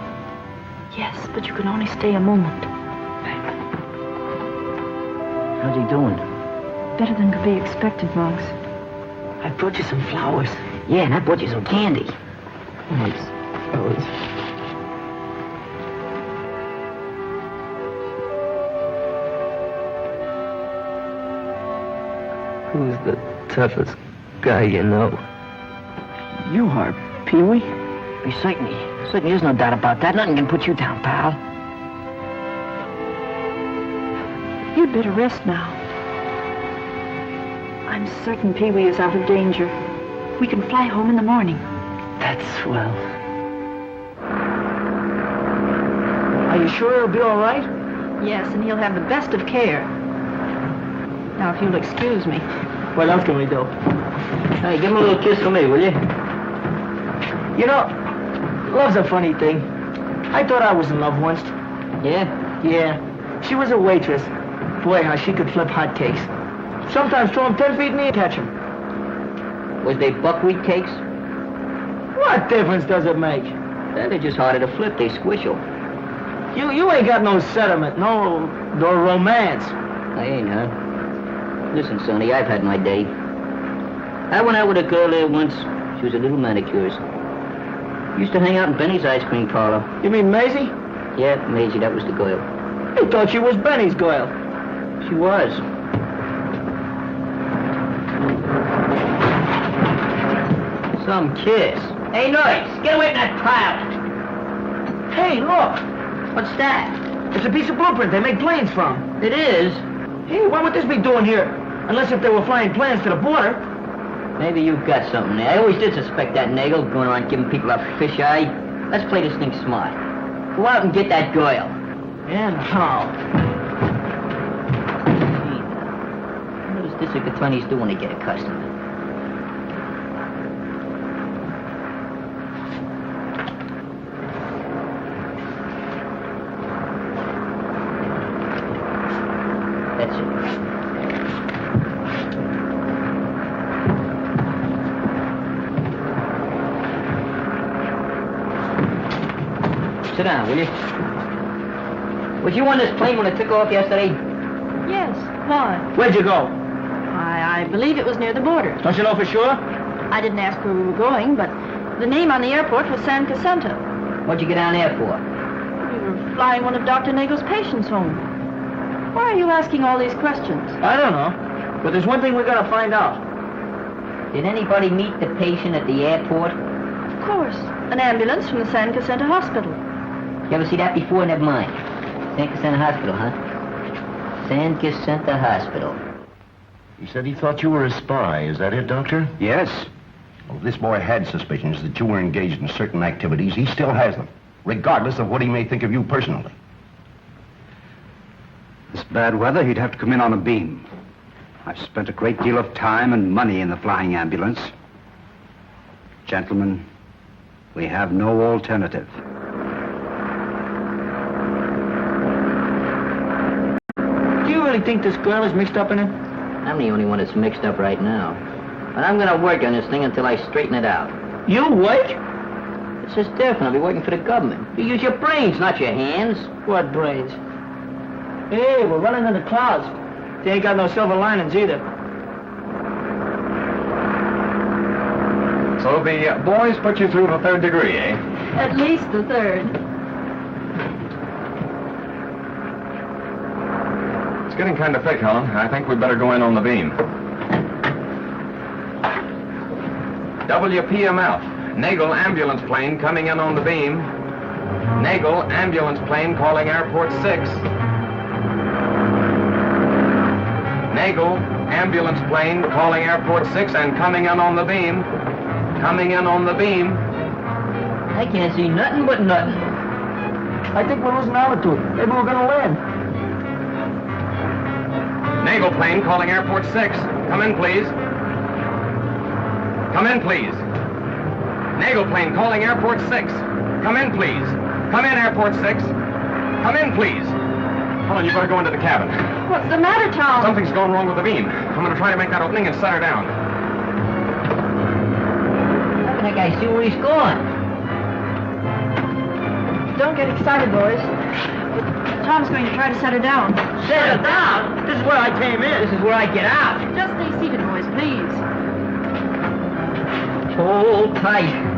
Yes, but you can only stay a moment. How's he doing? Better than could be expected, Muggs. I brought you some flowers. Yeah, and I bought you some candy. Thanks, fellas. Who's the toughest guy you know? You are, Pee-wee. Certainly, there's no doubt about that. Nothing can put you down, pal. You'd better rest now. I'm certain Pee-wee is out of danger. We can fly home in the morning. That's swell. Are you sure he'll be all right? Yes, and he'll have the best of care. Now, if you'll excuse me. What else can we do? Hey, give him a little kiss for me, will you? You know, love's a funny thing. I thought I was in love once. Yeah? Yeah. She was a waitress. Boy, how she could flip hotcakes. Sometimes throw 'em 10 feet in the air, catch 'em. Was they buckwheat cakes? What difference does it make? They're just harder to flip. They squishel. You ain't got no sentiment, no romance. I ain't, huh? Listen, Sonny, I've had my day. I went out with a girl there once. She was a little manicurist. Used to hang out in Benny's ice cream parlor. You mean Maisie? Yeah, Maisie, that was the girl. I thought she was Benny's girl. She was. Some kiss. Hey, Noise, get away from that pile. Hey, look. What's that? It's a piece of blueprint they make planes from. It is? Hey, what would this be doing here? Unless if they were flying planes to the border. Maybe you've got something there. I always did suspect that Nagel going around giving people a fisheye. Let's play this thing smart. Go out and get that girl. And how? What does district attorneys do when they get a customer? That's it. Sit down, will you? Was you on this plane when it took off yesterday? Yes, why? Where'd you go? I believe it was near the border. Don't you know for sure? I didn't ask where we were going, but the name on the airport was San Jacinto. What'd you get down there for? We were flying one of Dr. Nagel's patients home. Why are you asking all these questions? I don't know. But there's one thing we gotta find out. Did anybody meet the patient at the airport? Of course. An ambulance from the San Jacinto Hospital. You ever see that before? Never mind. San Jacinto Hospital, huh? San Jacinto Hospital. He said he thought you were a spy. Is that it, Doctor? Yes. Well, this boy had suspicions that you were engaged in certain activities. He still has them, regardless of what he may think of you personally. This bad weather, he'd have to come in on a beam. I've spent a great deal of time and money in the flying ambulance. Gentlemen, we have no alternative. Do you really think this girl is mixed up in it? I'm the only one that's mixed up right now. But I'm gonna work on this thing until I straighten it out. You work? It's just different. I'll be working for the government. You use your brains, not your hands. What brains? Hey, we're running in the clouds. They ain't got no silver linings either. So the boys put you through the 3rd degree, eh? At least the 3rd. It's getting kind of thick, Helen. I think we'd better go in on the beam. WPMF. Nagel ambulance plane coming in on the beam. Nagel ambulance plane calling airport 6. Nagel ambulance plane calling airport 6 and coming in on the beam. Coming in on the beam. I can't see nothing but nothing. I think we're losing altitude. Maybe we're gonna land. Nagel plane calling airport 6. Come in, please. Come in, please. Nagel plane calling airport 6. Come in, please. Come in, airport 6. Come in, please. Helen, you better go into the cabin. What's the matter, Tom? Something's gone wrong with the beam. I'm going to try to make that opening and set her down. How can that guy see where he's going? Don't get excited, boys. But Tom's going to try to set her down. Set her down? This is where I came in. This is where I get out. Just stay seated, boys, please. Hold tight.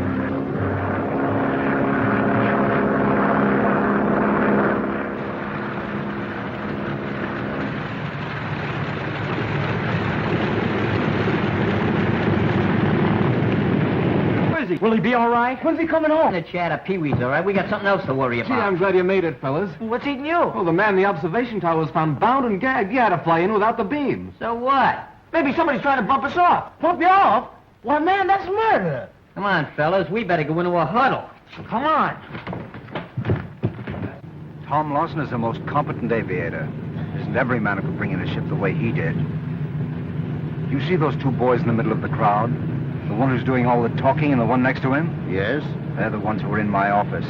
Where's he he? Will he be all right? When's he coming home? The chat of Pee-wee's, all right? We got something else to worry Gee, about. I'm glad you made it, fellas. What's eating you? Well, the man in the observation tower was found bound and gagged. He had to fly in without the beams. So what? Maybe somebody's trying to bump us off. Bump you off? Why, man, that's murder. Come on, fellas. We better go into a huddle. Come on. Tom Lawson is the most competent aviator. There isn't every man who could bring in a ship the way he did. You see those two boys in the middle of the crowd? The one who's doing all the talking and the one next to him? Yes? They're the ones who were in my office.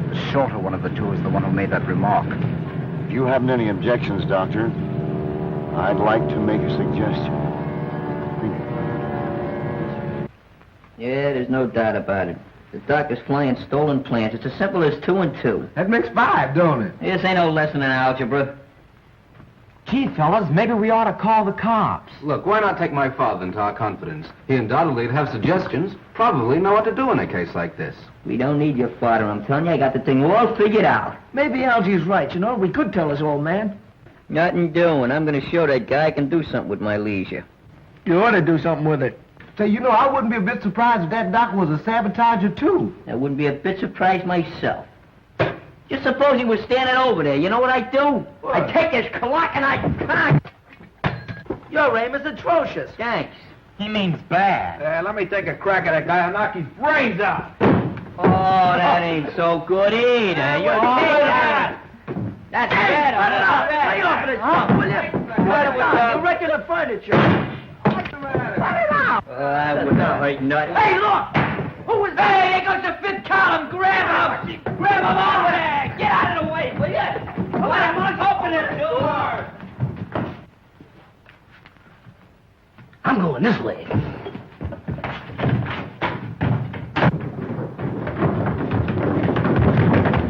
The shorter one of the two is the one who made that remark. If you haven't any objections, Doctor, I'd like to make a suggestion. Yeah, there's no doubt about it. The doctor's flying stolen plans. It's as simple as 2 and 2. That makes 5, don't it? This ain't no lesson in algebra. Gee, fellas, maybe we ought to call the cops. Look, why not take my father into our confidence? He undoubtedly would have suggestions, probably know what to do in a case like this. We don't need your father, I'm telling you. I got the thing all figured out. Maybe Algie's right, you know. We could tell his old man. Nothing doing. I'm going to show that guy I can do something with my leisure. You ought to do something with it. Say, you know, I wouldn't be a bit surprised if that doc was a sabotager, too. I wouldn't be a bit surprised myself. Just suppose he was standing over there. You know what I'd do? What? I'd take his clock and I'd... Your aim is atrocious. Thanks. He means bad. Let me take a crack at that guy and knock his brains out. Oh, that ain't so good either. You're that. That's better. Lay off of this stuff, will you? You're wrecking the furniture. What's the matter? Cut it out. That wouldn't hurt nothing. Hey, look! Who was that? Hey, there goes the fifth column. Grab him! Grab him over there! Get out of the way, will you? Come on, Mark, open the door! I'm going this way.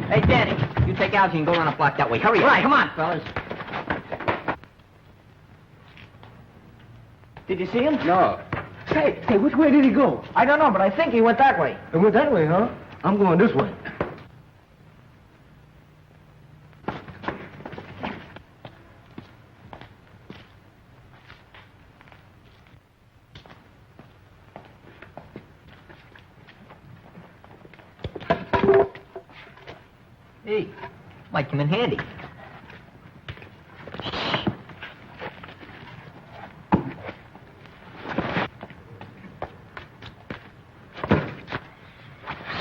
Hey, Danny, you take Algie and go around the block that way. Hurry up. Right. Come on, fellas. Did you see him? No. Hey, which way did he go? I don't know, but I think he went that way. He went that way, huh? I'm going this way. Hey, might come in handy.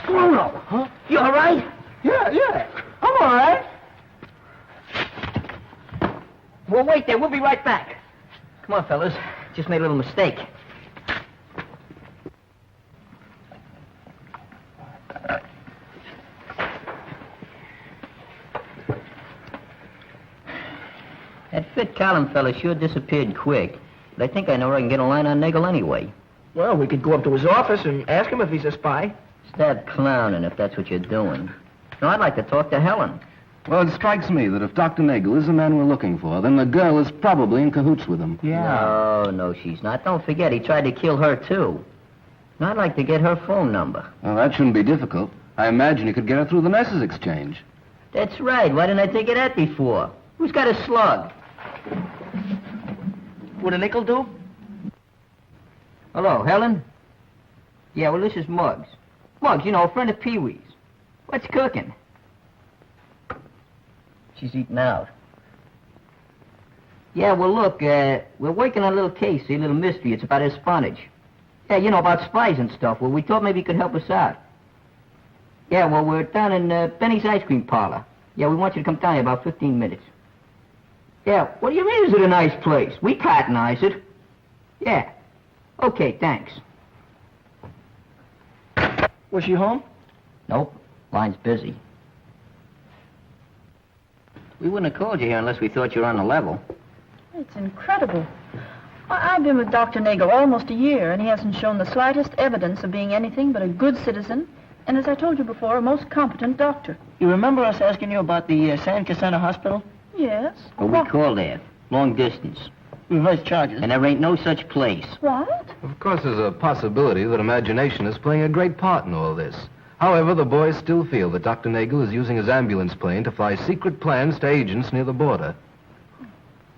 Bruno, huh? You all right? Yeah. I'm all right. Well, wait there. We'll be right back. Come on, fellas. Just made a little mistake. That fit column fella sure disappeared quick. But I think I know where I can get a line on Nagel anyway. Well, we could go up to his office and ask him if he's a spy. Stop clowning if that's what you're doing. No, I'd like to talk to Helen. Well, it strikes me that if Dr. Nagel is the man we're looking for, then the girl is probably in cahoots with him. No, she's not. Don't forget, he tried to kill her, too. Now, I'd like to get her phone number. Well, that shouldn't be difficult. I imagine you could get her through the message exchange. That's right. Why didn't I think of that before? Who's got a slug? Would a nickel do? Hello, Helen? Yeah, well, this is Muggs. Muggs, you know, a friend of Pee-wee's. What's cooking? She's eating out. Yeah, well, look, we're working on a little case, a little mystery. It's about espionage. Yeah, you know, about spies and stuff. Well, we thought maybe you could help us out. Yeah, well, we're down in Benny's Ice Cream Parlor. Yeah, we want you to come down here about 15 minutes. Yeah, what do you mean, is it a nice place? We patronize it. Yeah. Okay, thanks. Was she home? Nope. Line's busy. We wouldn't have called you here unless we thought you were on the level. It's incredible. I've been with Dr. Nagel almost a year, and he hasn't shown the slightest evidence of being anything but a good citizen, and as I told you before, a most competent doctor. You remember us asking you about the San Cassandra Hospital? Yes. Well, we called there. Long distance. Reverse charges. And there ain't no such place. What? Of course, there's a possibility that imagination is playing a great part in all this. However, the boys still feel that Dr. Nagel is using his ambulance plane to fly secret plans to agents near the border.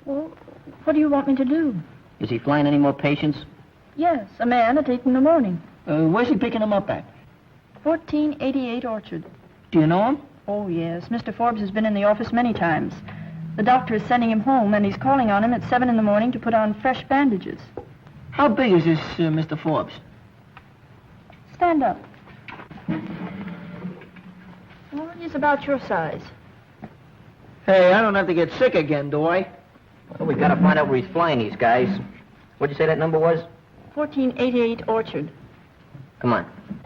Well, what do you want me to do? Is he flying any more patients? Yes, a man at 8 in the morning. Where's he picking them up at? 1488 Orchard. Do you know him? Oh, yes. Mr. Forbes has been in the office many times. The doctor is sending him home, and he's calling on him at 7 in the morning to put on fresh bandages. How big is this Mr. Forbes? Stand up. Well, he's about your size. Hey, I don't have to get sick again, do I? Well, we gotta find out where he's flying these guys. What'd you say that number was? 1488 Orchard. Come on.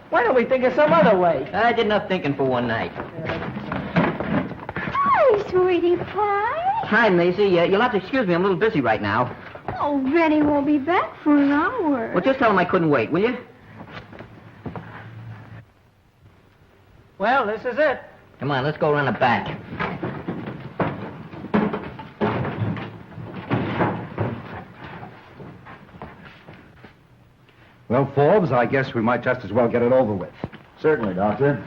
Why don't we think of some other way? I did enough thinking for one night. Hi, sweetie pie. Hi, Maisie. You'll have to excuse me. I'm a little busy right now. Oh, Benny won't be back for an hour. Well, just tell him I couldn't wait, will you? Well, this is it. Come on, let's go around the back. Well, Forbes, I guess we might just as well get it over with. Certainly, Doctor.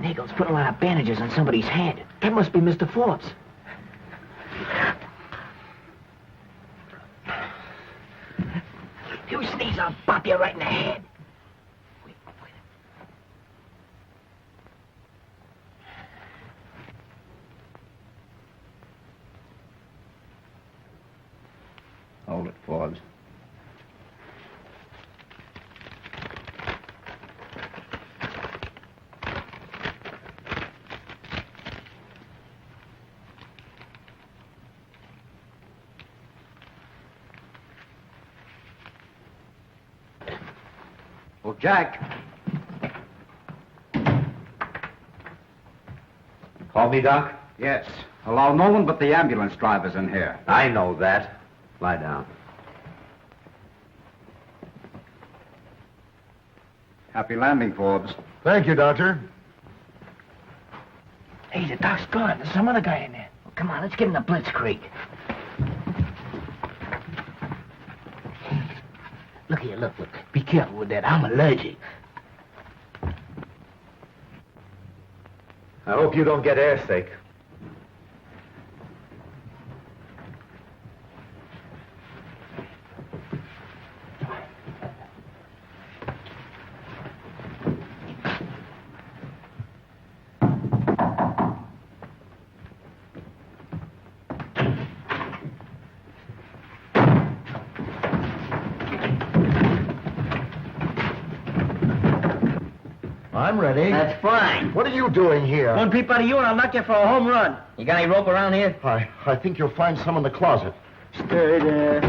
Nagel's put a lot of bandages on somebody's head. That must be Mr. Forbes. If you sneeze, I'll bop you right in the head. Wait. Hold it, Forbes. Oh, Jack. Call me, Doc? Yes. Allow no one but the ambulance drivers in here. I know that. Lie down. Happy landing, Forbes. Thank you, Doctor. Hey, the doc's gone. There's some other guy in there. Well, come on, let's give him the blitzkrieg. Look here, look. Be careful with that. I'm allergic. I hope you don't get airsick. I'm ready. That's fine. What are you doing here? One peep out of you and I'll knock you for a home run. You got any rope around here? I think you'll find some in the closet. Stay there.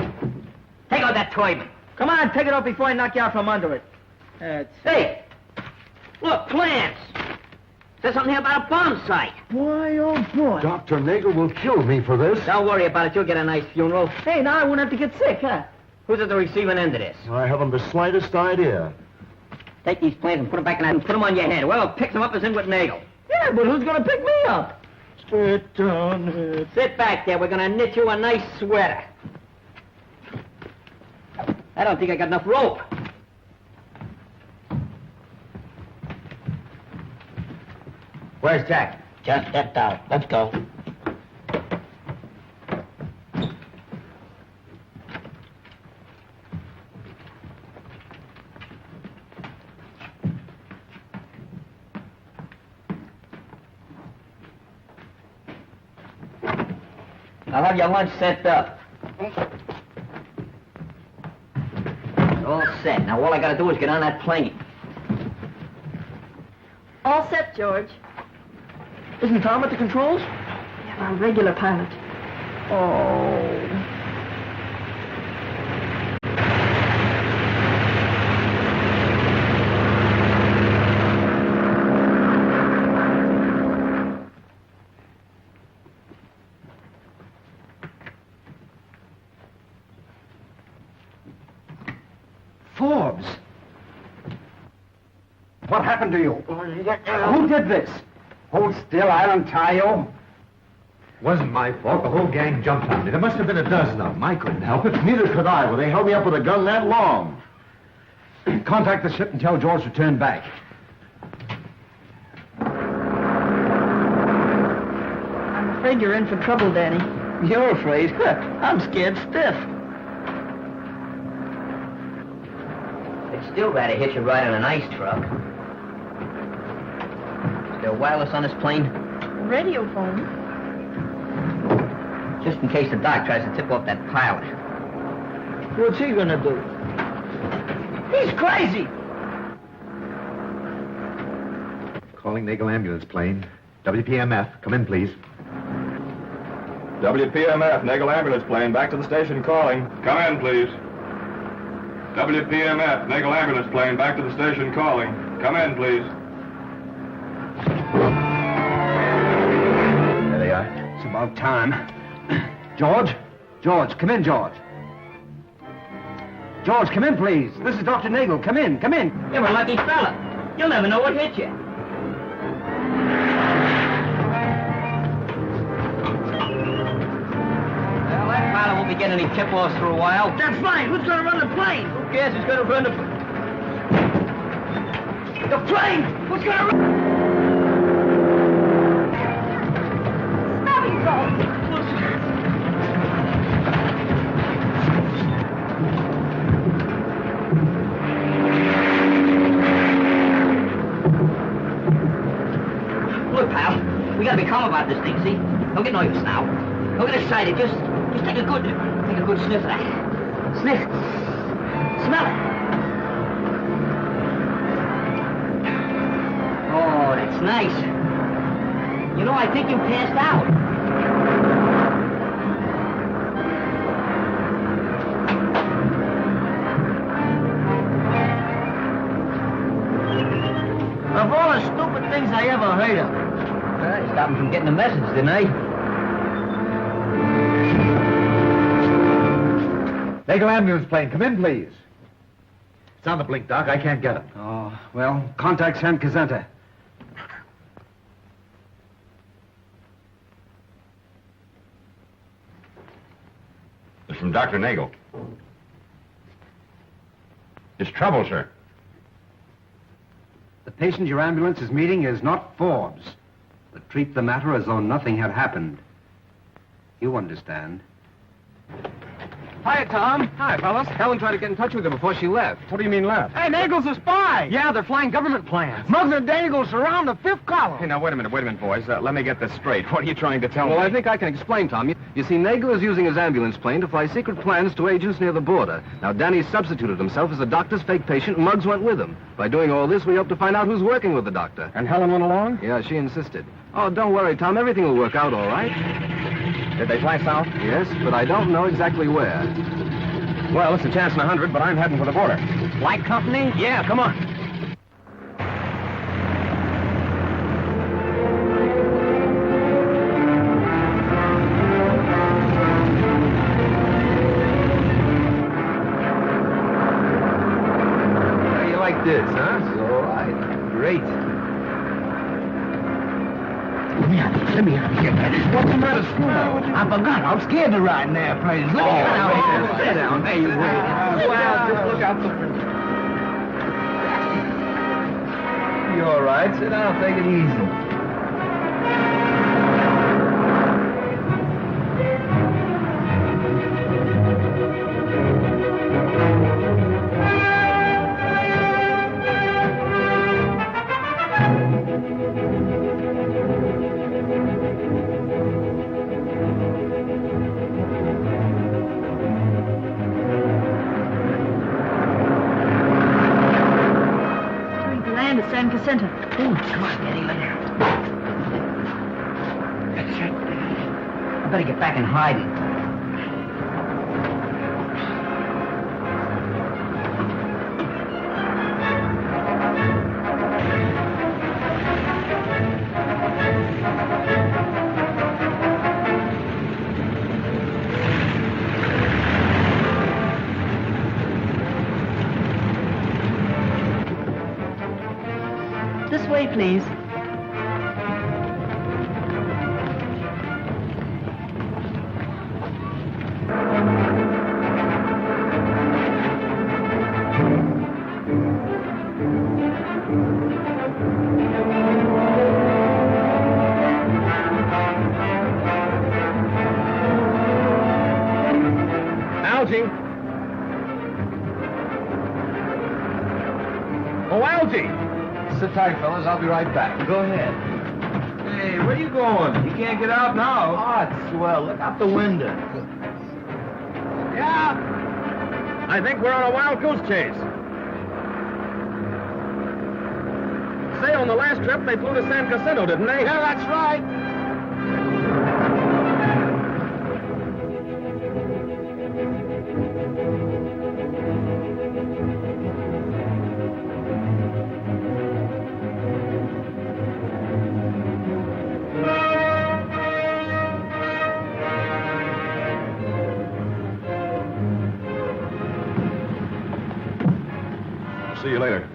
Take out that toy. Come on, take it off before I knock you out from under it. Hey! Look, plans! Says something here about a bomb site. Boy, oh boy. Dr. Nagel will kill me for this. Don't worry about it. You'll get a nice funeral. Hey, now I won't have to get sick, huh? Who's at the receiving end of this? I haven't the slightest idea. Take these plans and put them back in that and put them on your head. Whoever picks them up is in with Nagel. Yeah, but who's gonna pick me up? Sit down. Sit back there. We're gonna knit you a nice sweater. I don't think I got enough rope. Where's Jack? Just stepped out. Let's go. I'll have your lunch sent up. All set. Now all I gotta do is get on that plane. All set, George. Isn't Tom at the controls? Yeah, our regular pilot. Oh. Forbes! What happened to you? Who did this? Hold still, I'll untie you. Wasn't my fault. The whole gang jumped on me. There must have been a dozen of them. I couldn't help it. Neither could I. Well, they held me up with a gun that long. Contact the ship and tell George to turn back. I'm afraid you're in for trouble, Danny. You're afraid? I'm scared stiff. It's still bad to hitch a ride on an ice truck. Is there wireless on this plane? Radio phone. Just in case the doc tries to tip off that pilot. What's he gonna do? He's crazy! Calling Naval ambulance plane. WPMF. Come in, please. WPMF, Naval ambulance plane, back to the station calling. Come in, please. WPMF, Naval ambulance plane, back to the station calling. Come in, please. There they are. It's about time. George? George, come in, George. George, come in, please. This is Dr. Nagel. Come in, come in. You're a lucky fella. You'll never know what hit you. Well, that pilot won't be getting any tip-offs for a while. That's fine. Who's gonna run the plane? Who cares who's gonna run the... The plane! Who's gonna run? Snapping zone. Look, pal, we gotta be calm about this thing, see? Don't get nervous now. Don't get excited. Just take a good sniff of that. Sniff. Smell it. Oh, that's nice. You know, I think you passed out. Of all the stupid things I ever heard of. I stopped him from getting the message, didn't I? Naval ambulance plane. Come in, please. It's on the blink, Doc. I can't get him. Oh, well, contact San Cazenta. It's from Dr. Nagel. It's trouble, sir. The patient your ambulance is meeting is not Forbes, but treat the matter as though nothing had happened. You understand. Hi, Tom. Hi, fellas. Helen tried to get in touch with her before she left. What do you mean left? Hey, Nagel's a spy. Yeah, they're flying government plans. Muggs and Dangle surround the fifth column. Hey, now, wait a minute, boys. Let me get this straight. What are you trying to tell me? Well, I think I can explain, Tom. You see, Nagel is using his ambulance plane to fly secret plans to agents near the border. Now, Danny substituted himself as the doctor's fake patient, and Muggs went with him. By doing all this, we hope to find out who's working with the doctor. And Helen went along? Yeah, she insisted. Oh, don't worry, Tom. Everything will work out all right. Did they fly south? Yes, but I don't know exactly where. Well, it's a chance in 100, but I'm heading for the border. Light company? Yeah, come on. How do you like this, huh? It's all right. Great. Let me out of here, man. What's the matter, Scrooge? I forgot. I'm scared to ride in airplanes. Let me out of here. Sit down. There you wait. Well, just look out the window. You're all right. Sit down. Take it easy. San Cazenta. Oh, come on, get him in there. That's it. I better get back in hiding. This way, please. tight, fellas. I'll be right back. Go ahead. Hey, where you going? You can't get out now. Oh, it's swell. Look out the window. Yeah. I think we're on a wild goose chase. Say, on the last trip, they flew to San Jacinto, didn't they? Yeah, that's right. See you later.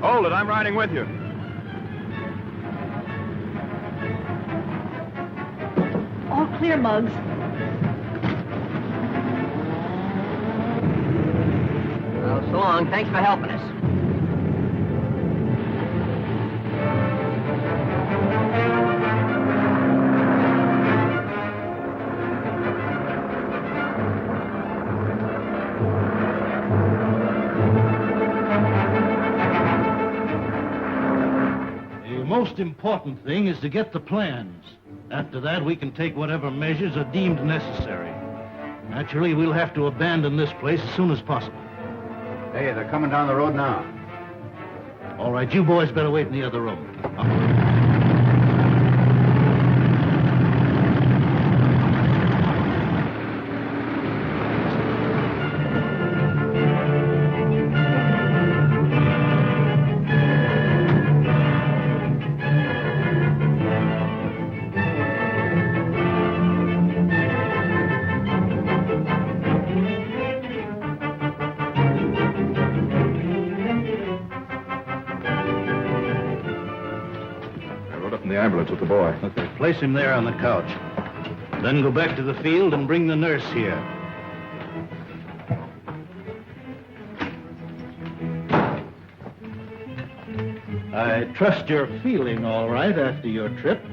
Hold it, I'm riding with you. All clear, Muggs. Well, so long. Thanks for helping us. The most important thing is to get the plans. After that, we can take whatever measures are deemed necessary. Naturally, we'll have to abandon this place as soon as possible. Hey, they're coming down the road now. All right, you boys better wait in the other room. The ambulance with the boy. Okay, place him there on the couch. Then go back to the field and bring the nurse here. I trust you're feeling all right after your trip.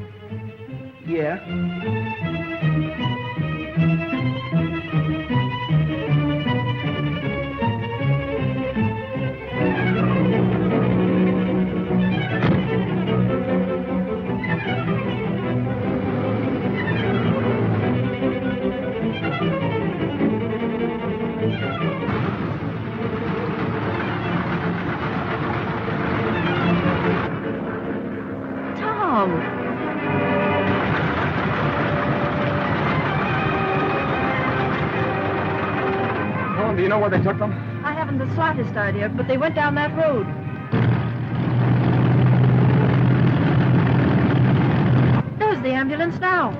Yeah. Do you know where they took them? I haven't the slightest idea, but they went down that road. There's the ambulance now.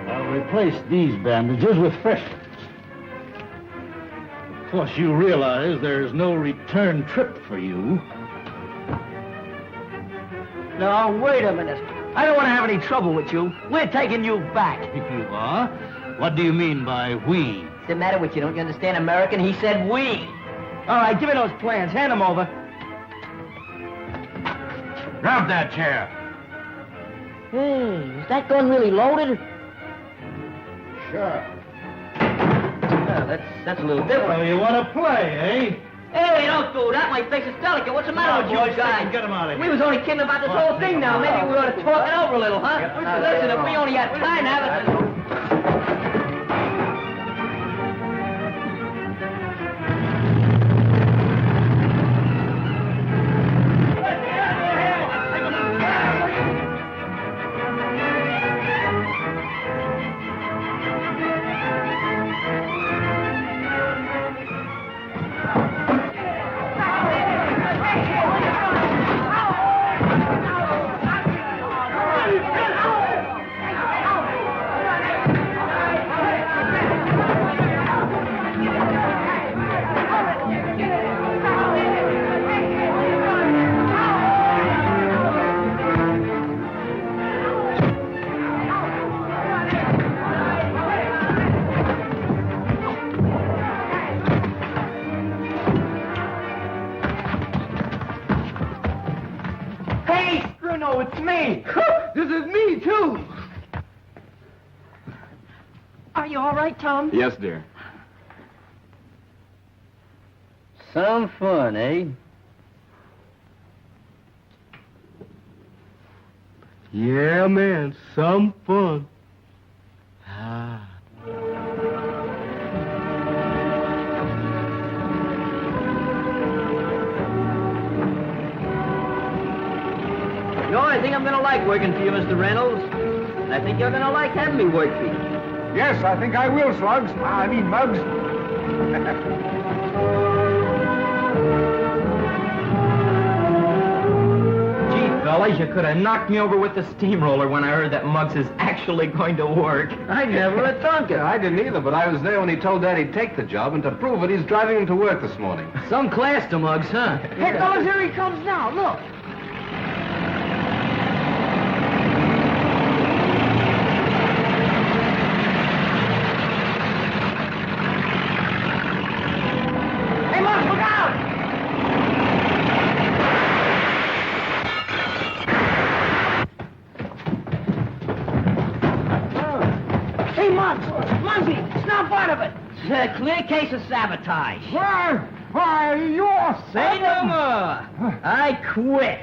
I'll replace these bandages with fresh ones. Of course, you realize there's no return trip for you. Now, wait a minute. I don't want to have any trouble with you. We're taking you back. You are? What do you mean by we? What's the matter with you? Don't you understand American? He said we. All right, give me those plans. Hand them over. Grab that chair. Hey, is that gun really loaded? Sure. Well, that's a little different. So you want to play, eh? Hey, don't do that. My face is delicate. What's the matter with you guys? Get him out of here. We was only kidding about this whole thing now. Maybe we ought to talk it over a little, huh? Listen, if we only had time to have it... It's me. This is me, too. Are you all right, Tom? Yes, dear. Some fun, eh? Yeah, man, some fun. Ah. You know, I think I'm gonna like working for you, Mr. Reynolds. And I think you're gonna like having me work for you. Yes, I think I will, Slugs. I mean, Muggs. Fellas, you could have knocked me over with the steamroller when I heard that Muggs is actually going to work. I never had thunk it. I didn't either, but I was there when he told Dad he'd take the job, and to prove it, he's driving him to work this morning. Some class to Muggs, huh? Hey, fellas, here he comes now. Look. Hey, Muggs, look out! Hey, Muggs! Muggsy! Snap out of it! It's a clear case of sabotage. Why, you're... Say no more! I quit!